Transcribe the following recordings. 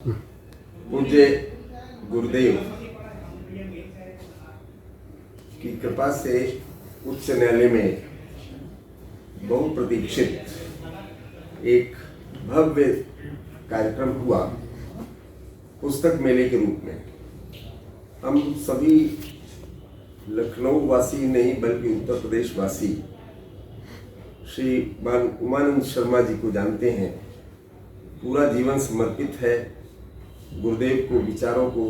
पूज्य गुरुदेव की कृपा से उच्च न्यायालय में बहुप्रतीक्षित एक भव्य कार्यक्रम हुआ पुस्तक मेले के रूप में। हम सभी लखनऊ वासी नहीं बल्कि उत्तर प्रदेश वासी श्री उमानंद शर्मा जी को जानते हैं। पूरा जीवन समर्पित है गुरुदेव को विचारों को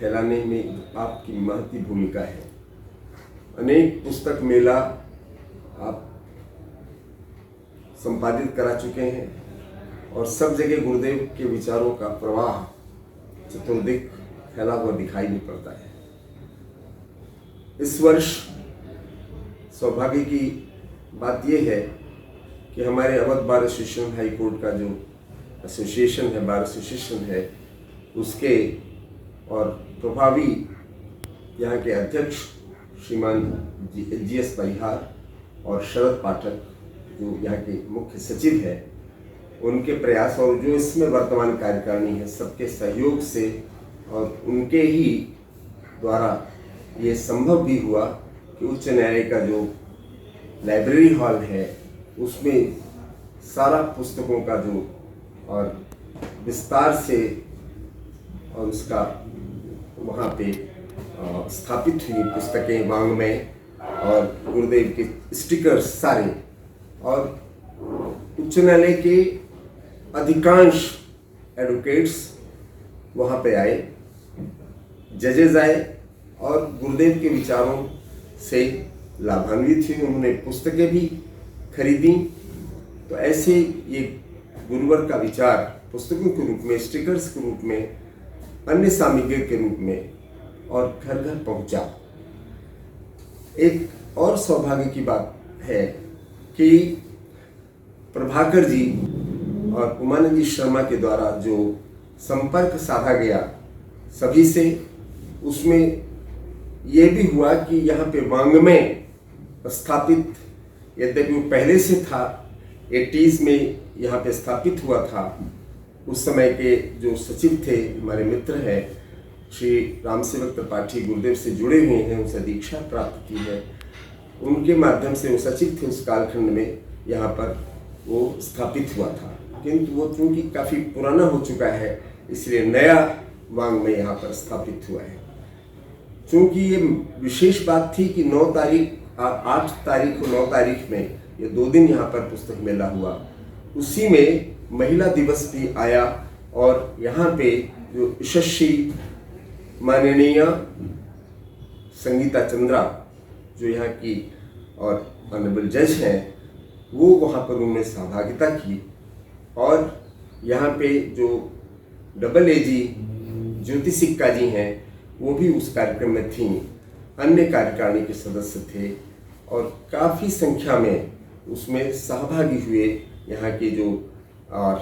फैलाने में आपकी महती भूमिका है। अनेक पुस्तक मेला आप संपादित करा चुके हैं और सब जगह गुरुदेव के विचारों का प्रवाह चतुर्दिक फैला हुआ दिखाई नहीं पड़ता है। इस वर्ष सौभाग्य की बात यह है कि हमारे Awadh bar association high court का जो एसोसिएशन है, बार एसोसिएशन है, उसके और प्रभावी यहाँ के अध्यक्ष श्रीमान GS परिहार और शरद पाठक जो यहाँ के मुख्य सचिव है, उनके प्रयास और जो इसमें वर्तमान कार्यकारिणी है, सबके सहयोग से और उनके ही द्वारा ये संभव भी हुआ कि उच्च न्यायालय का जो लाइब्रेरी हॉल है उसमें सारा पुस्तकों का जो और विस्तार से और उसका वहाँ पे स्थापित हुई पुस्तकें, वाङ्मय और गुरुदेव के स्टिकर्स सारे, और उच्च न्यायालय के अधिकांश एडवोकेट्स वहाँ पे आए, जजेस आए और गुरुदेव के विचारों से लाभान्वित हुए। उन्होंने पुस्तकें भी खरीदी। तो ऐसे ये गुरुवर का विचार पुस्तकों के रूप में, स्टिकर्स के रूप में, अन्य सामग्री के रूप में और घर घर पहुंचा। एक और सौभाग्य की बात है कि प्रभाकर जी और उमानंद जी शर्मा के द्वारा जो संपर्क साधा गया सभी से, उसमें ये भी हुआ कि यहाँ पे वाङ्मय स्थापित, यद्यपि वो पहले से था, 80s में यहाँ पे स्थापित हुआ था। उस समय के जो सचिव थे, हमारे मित्र हैं श्री रामसेवक त्रिपाठी, गुरुदेव से जुड़े हुए हैं, उनसे दीक्षा प्राप्त की है, उनके माध्यम से वो सचिव थे उस कालखंड में, यहाँ पर वो स्थापित हुआ था। किंतु वो चूँकि काफ़ी पुराना हो चुका है, इसलिए नया वाङ्मय यहाँ पर स्थापित हुआ है। चूँकि ये विशेष बात थी कि 8 तारीख और 9 तारीख में ये 2 दिन यहाँ पर पुस्तक मेला हुआ, उसी में महिला दिवस भी आया और यहाँ पे जो यशस्वी माननीय संगीता चंद्रा जो यहाँ की और ऑनरेबल जज हैं, वो वहाँ पर उन्होंने सहभागिता की और यहाँ पे जो AAG ज्योति सिक्का जी हैं वो भी उस कार्यक्रम में थीं, अन्य कार्यकारिणी के सदस्य थे और काफ़ी संख्या में उसमें सहभागी हुए यहाँ के जो और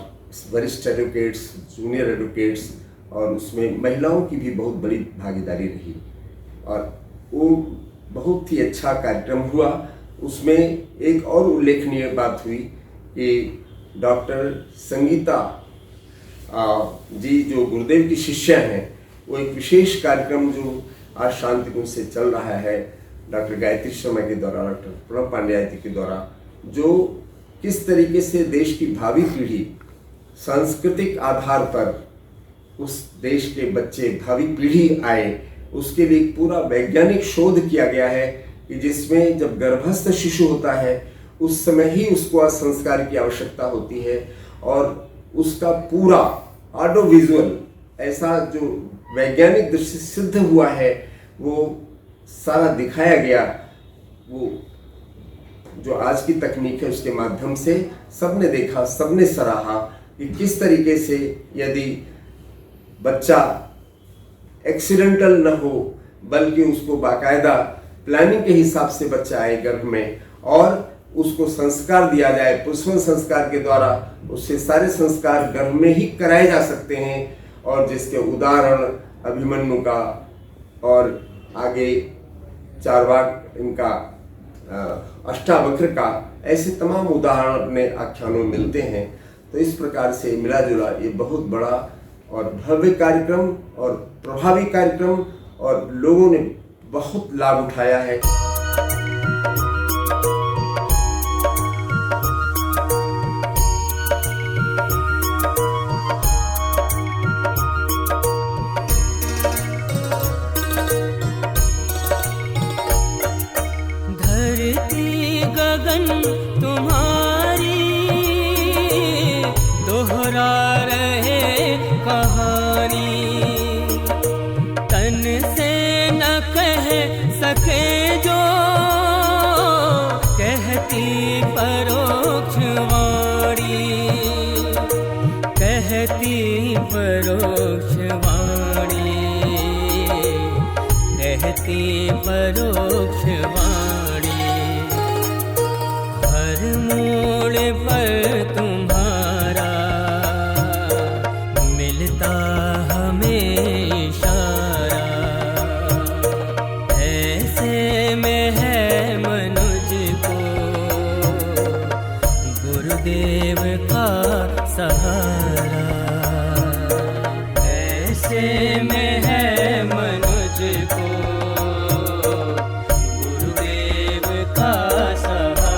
वरिष्ठ एडवोकेट्स, जूनियर एडवोकेट्स, और उसमें महिलाओं की भी बहुत बड़ी भागीदारी रही और वो बहुत ही अच्छा कार्यक्रम हुआ। उसमें एक और उल्लेखनीय बात हुई कि डॉक्टर संगीता जी जो गुरुदेव की शिष्या हैं, वो एक विशेष कार्यक्रम जो आज शांतिकुंज से चल रहा है डॉक्टर गायत्री शर्मा के द्वारा, डॉक्टर प्रणव पांड्या जी के द्वारा, जो किस तरीके से देश की भावी पीढ़ी सांस्कृतिक आधार पर उस देश के बच्चे भावी पीढ़ी आए, उसके लिए पूरा वैज्ञानिक शोध किया गया है कि जिसमें जब गर्भस्थ शिशु होता है उस समय ही उसको संस्कार की आवश्यकता होती है और उसका पूरा ऑडियो विजुअल ऐसा जो वैज्ञानिक दृष्टि से सिद्ध हुआ है वो सारा दिखाया गया। वो जो आज की तकनीक है उसके माध्यम से सबने देखा, सबने सराहा कि किस तरीके से यदि बच्चा एक्सीडेंटल न हो बल्कि उसको बाकायदा प्लानिंग के हिसाब से बच्चा आए गर्भ में और उसको संस्कार दिया जाए, पुष्पन संस्कार के द्वारा उससे सारे संस्कार गर्भ में ही कराए जा सकते हैं, और जिसके उदाहरण अभिमन्यु का और आगे चारवाक इनका अष्टावक्र का, ऐसे तमाम उदाहरण अपने आख्यानों में मिलते हैं। तो इस प्रकार से मिला जुला ये बहुत बड़ा और भव्य कार्यक्रम और प्रभावी कार्यक्रम, और लोगों ने बहुत लाभ उठाया है। धरती गगन तुम्हारी दोहरा रहे कहानी, तन से न कह सके जो कहती परोक्ष वाणी, कहती परोक्ष वाणी, कहती परोक्ष वाणी। हर मोड़ पर तुम्हारा मिलता हमें इशारा, ऐसे में है मनुज को गुरुदेव का सहारा, ऐसे में है मनुज को गुरुदेव का सहारा।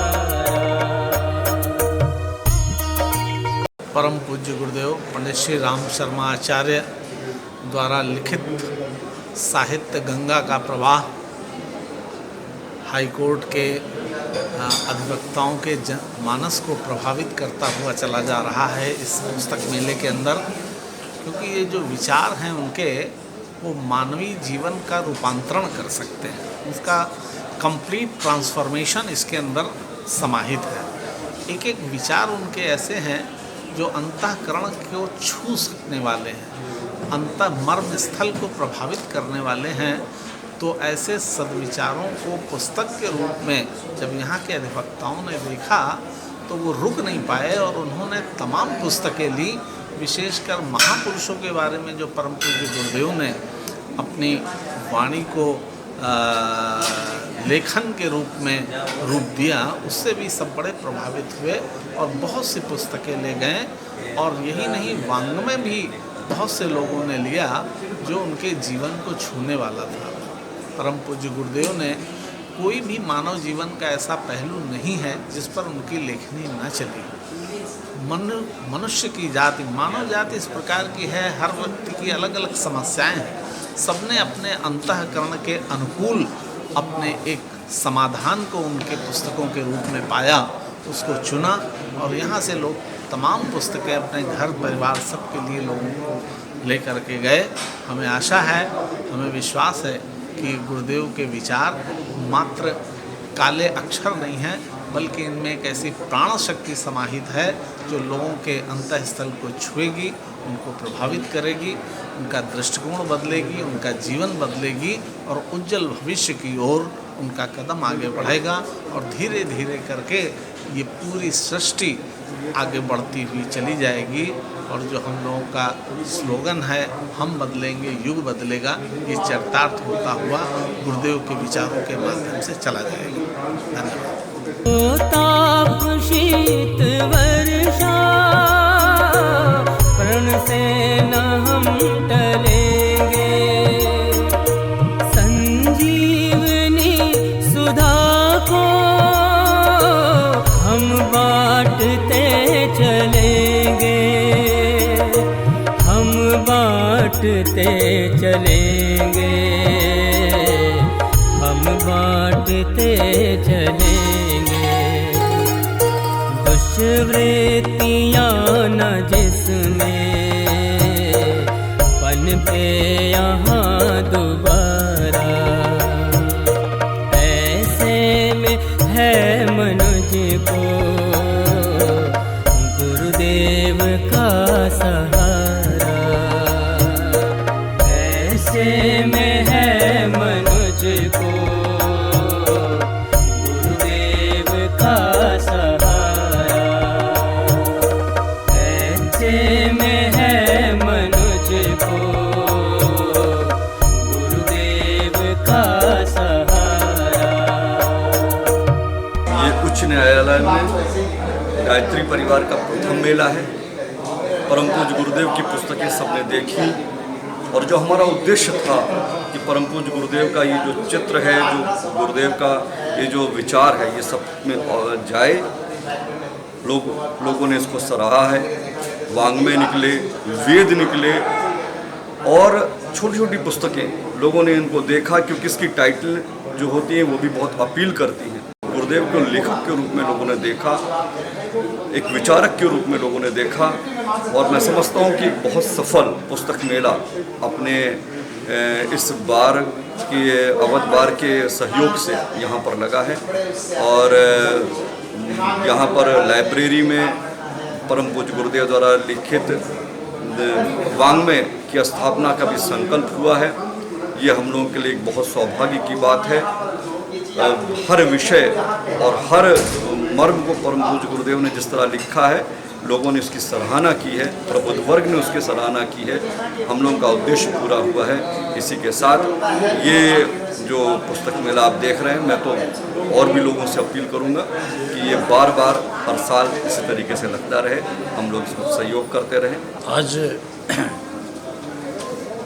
परम पूज्य गुरुदेव पंडित श्री राम शर्मा आचार्य द्वारा लिखित साहित्य गंगा का प्रवाह हाईकोर्ट के अधिवक्ताओं के मानस को प्रभावित करता हुआ चला जा रहा है इस पुस्तक मेले के अंदर, क्योंकि ये जो विचार हैं उनके वो मानवीय जीवन का रूपांतरण कर सकते हैं, उसका कंप्लीट ट्रांसफॉर्मेशन इसके अंदर समाहित है। एक एक विचार उनके ऐसे हैं जो अंतःकरण को छू सकने वाले हैं, अंतः मर्म स्थल को प्रभावित करने वाले हैं। तो ऐसे सद्विचारों को पुस्तक के रूप में जब यहाँ के अधिवक्ताओं ने देखा तो वो रुक नहीं पाए और उन्होंने तमाम पुस्तकें ली। विशेषकर महापुरुषों के बारे में जो परम पूज्य गुरुदेव ने अपनी वाणी को लेखन के रूप में रूप दिया, उससे भी सब बड़े प्रभावित हुए और बहुत सी पुस्तकें ले गए। और यही नहीं, वाङ्मय भी बहुत से लोगों ने लिया जो उनके जीवन को छूने वाला था। परम पूज्य गुरुदेव ने कोई भी मानव जीवन का ऐसा पहलू नहीं है जिस पर उनकी लेखनी न चली। मनुष्य की जाति, मानव जाति इस प्रकार की है, हर व्यक्ति की अलग अलग समस्याएं हैं। सबने अपने अंतःकरण के अनुकूल अपने एक समाधान को उनके पुस्तकों के रूप में पाया, उसको चुना और यहाँ से लोग तमाम पुस्तकें अपने घर परिवार सबके लिए लोगों को लेकर के गए। हमें आशा है, हमें विश्वास है कि गुरुदेव के विचार मात्र काले अक्षर नहीं हैं, बल्कि इनमें एक ऐसी प्राण शक्ति समाहित है जो लोगों के अंतःस्थल को छुएगी, उनको प्रभावित करेगी, उनका दृष्टिकोण बदलेगी, उनका जीवन बदलेगी और उज्जवल भविष्य की ओर उनका कदम आगे बढ़ेगा। और धीरे धीरे करके ये पूरी सृष्टि आगे बढ़ती हुई चली जाएगी। और जो हम लोगों का स्लोगन है, हम बदलेंगे युग बदलेगा, ये चरितार्थ होता हुआ गुरुदेव के विचारों के माध्यम से चला जाएगा। धन्यवाद। ताप शीत वर्षा प्रण से न हम टलेंगे, संजीवनी सुधा को हम बांटते चलेंगे, हम बांटते चलेंगे, हम बांटते चलेंगे। दुष्वृत्तियाँ न जिसमें पनपे यहाँ दोबारा, ऐसे में है मनुज को गुरुदेव का सहारा, ऐसे में है मनुज को गुरुदेव का सहारा, ऐसे में है मनुज को गुरुदेव का सहारा। ये उच्च न्यायालय में गायत्री परिवार का प्रथम मेला है। परम पूज्य गुरुदेव की पुस्तकें सबने देखी और जो हमारा उद्देश्य था कि परम पूज्य गुरुदेव का ये जो चित्र है, जो गुरुदेव का ये जो विचार है, ये सब में जाए। लोगों ने इसको सराहा है, वाङ्मय निकले, वेद निकले और छोटी छोटी पुस्तकें लोगों ने इनको देखा, क्योंकि इसकी टाइटल जो होती हैं वो भी बहुत अपील करती हैं। गुरुदेव को लेखक के रूप में लोगों ने देखा, एक विचारक के रूप में लोगों ने देखा और मैं समझता हूँ कि बहुत सफल पुस्तक मेला अपने इस बार के अवध बार के सहयोग से यहाँ पर लगा है और यहाँ पर लाइब्रेरी में परम पूज्य गुरुदेव द्वारा लिखित वाङ्मय की स्थापना का भी संकल्प हुआ है। ये हम लोगों के लिए एक बहुत सौभाग्य की बात है। हर विषय और हर मर्म को परम पूज्य गुरुदेव ने जिस तरह लिखा है, लोगों ने उसकी सराहना की है, प्रबुद्ध वर्ग ने उसकी सराहना की है। हम लोगों का उद्देश्य पूरा हुआ है। इसी के साथ ये जो पुस्तक मेला आप देख रहे हैं, मैं तो और भी लोगों से अपील करूंगा कि ये बार बार हर साल इसी तरीके से लगता रहे, हम लोग इसमें सहयोग करते रहें। आज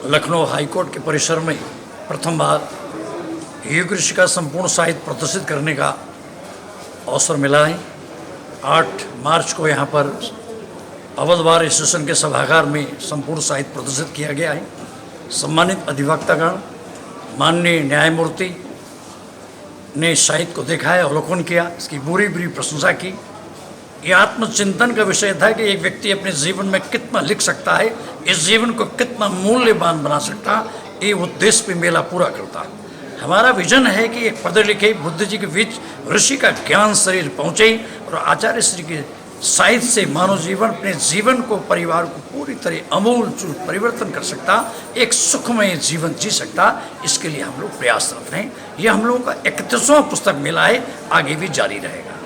लखनऊ हाईकोर्ट के परिसर में प्रथम बार युग ऋषि का संपूर्ण साहित्य प्रदर्शित करने का अवसर मिला है। 8 मार्च को यहाँ पर अवध बार एसोसिएशन के सभागार में संपूर्ण साहित्य प्रदर्शित किया गया है। सम्मानित अधिवक्तागण, माननीय न्यायमूर्ति ने साहित्य को देखा है, अवलोकन किया, इसकी बुरी बुरी प्रशंसा की। ये आत्मचिंतन का विषय था कि एक व्यक्ति अपने जीवन में कितना लिख सकता है, इस जीवन को कितना मूल्यवान बना सकता है, ये उद्देश्य पे मेला पूरा करता है। हमारा विजन है कि एक पढ़े लिखे बुद्ध जी के बीच ऋषि का ज्ञान शरीर पहुँचे और आचार्य श्री के साहित्य से मानव जीवन अपने जीवन को, परिवार को पूरी तरह अमूल चूल परिवर्तन कर सकता, एक सुखमय जीवन जी सकता। इसके लिए हम लोग प्रयासरत हैं। ये हम लोगों का 31वां पुस्तक मेला है, आगे भी जारी रहेगा।